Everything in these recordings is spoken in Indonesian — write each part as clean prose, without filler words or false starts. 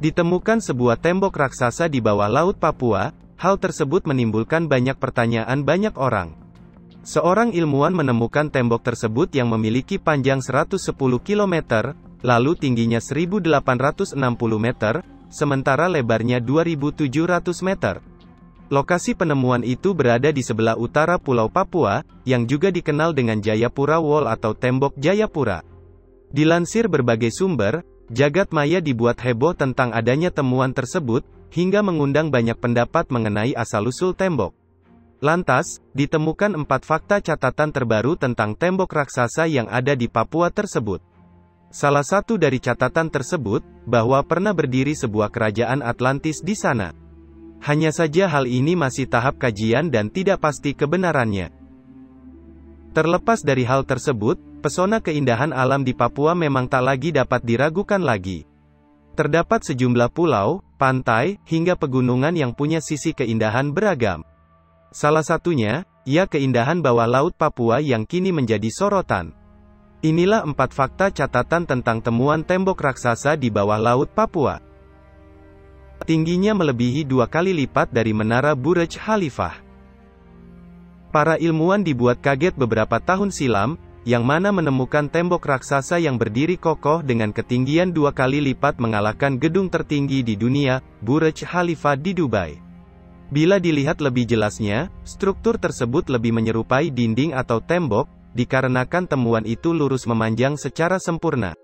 Ditemukan sebuah tembok raksasa di bawah laut Papua. Hal tersebut menimbulkan banyak pertanyaan banyak orang. Seorang ilmuwan menemukan tembok tersebut yang memiliki panjang 110 km, lalu tingginya 1860 meter, sementara lebarnya 2700 meter. Lokasi penemuan itu berada di sebelah utara Pulau Papua, yang juga dikenal dengan Jayapura Wall atau Tembok Jayapura. Dilansir berbagai sumber, jagat maya dibuat heboh tentang adanya temuan tersebut, hingga mengundang banyak pendapat mengenai asal-usul tembok. Lantas, ditemukan 4 fakta catatan terbaru tentang tembok raksasa yang ada di Papua tersebut. Salah satu dari catatan tersebut, bahwa pernah berdiri sebuah kerajaan Atlantis di sana. Hanya saja hal ini masih tahap kajian dan tidak pasti kebenarannya. Terlepas dari hal tersebut, pesona keindahan alam di Papua memang tak lagi dapat diragukan lagi. Terdapat sejumlah pulau, pantai, hingga pegunungan yang punya sisi keindahan beragam. Salah satunya, ya keindahan bawah laut Papua yang kini menjadi sorotan. Inilah 4 fakta catatan tentang temuan tembok raksasa di bawah laut Papua. Tingginya melebihi 2 kali lipat dari menara Burj Khalifah. Para ilmuwan dibuat kaget beberapa tahun silam, yang mana menemukan tembok raksasa yang berdiri kokoh dengan ketinggian 2 kali lipat mengalahkan gedung tertinggi di dunia, Burj Khalifah di Dubai. Bila dilihat lebih jelasnya, struktur tersebut lebih menyerupai dinding atau tembok, dikarenakan temuan itu lurus memanjang secara sempurna.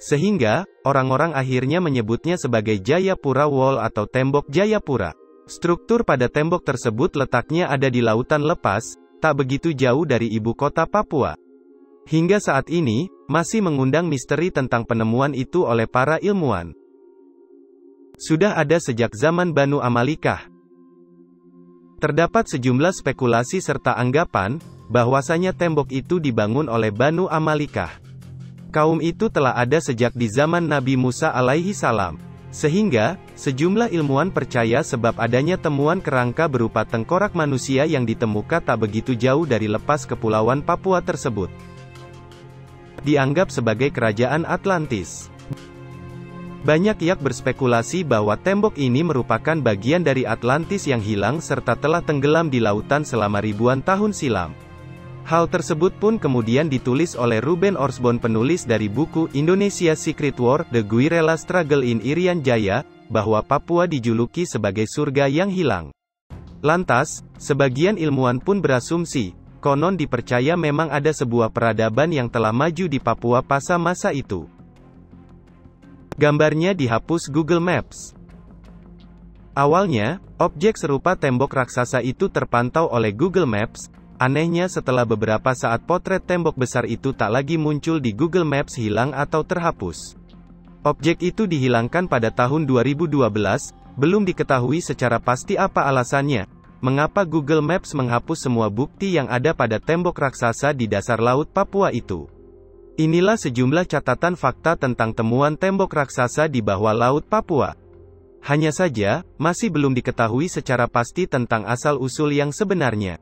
Sehingga, orang-orang akhirnya menyebutnya sebagai Jayapura Wall atau Tembok Jayapura. Struktur pada tembok tersebut letaknya ada di lautan lepas, tak begitu jauh dari ibu kota Papua. Hingga saat ini, masih mengundang misteri tentang penemuan itu oleh para ilmuwan. Sudah ada sejak zaman Banu Amalikah. Terdapat sejumlah spekulasi serta anggapan, bahwasanya tembok itu dibangun oleh Banu Amalikah. Kaum itu telah ada sejak di zaman Nabi Musa alaihi salam. Sehingga, sejumlah ilmuwan percaya sebab adanya temuan kerangka berupa tengkorak manusia yang ditemukan tak begitu jauh dari lepas kepulauan Papua tersebut. Dianggap sebagai kerajaan Atlantis. Banyak pihak berspekulasi bahwa tembok ini merupakan bagian dari Atlantis yang hilang serta telah tenggelam di lautan selama ribuan tahun silam. Hal tersebut pun kemudian ditulis oleh Ruben Orsbon, penulis dari buku Indonesia Secret War, The Guerrilla Struggle in Irian Jaya, bahwa Papua dijuluki sebagai surga yang hilang. Lantas, sebagian ilmuwan pun berasumsi, konon dipercaya memang ada sebuah peradaban yang telah maju di Papua pada masa itu. Gambarnya dihapus Google Maps. Awalnya, objek serupa tembok raksasa itu terpantau oleh Google Maps. Anehnya setelah beberapa saat potret tembok besar itu tak lagi muncul di Google Maps, hilang atau terhapus. Objek itu dihilangkan pada tahun 2012, belum diketahui secara pasti apa alasannya. Mengapa Google Maps menghapus semua bukti yang ada pada tembok raksasa di dasar laut Papua itu? Inilah sejumlah catatan fakta tentang temuan tembok raksasa di bawah laut Papua. Hanya saja, masih belum diketahui secara pasti tentang asal-usul yang sebenarnya.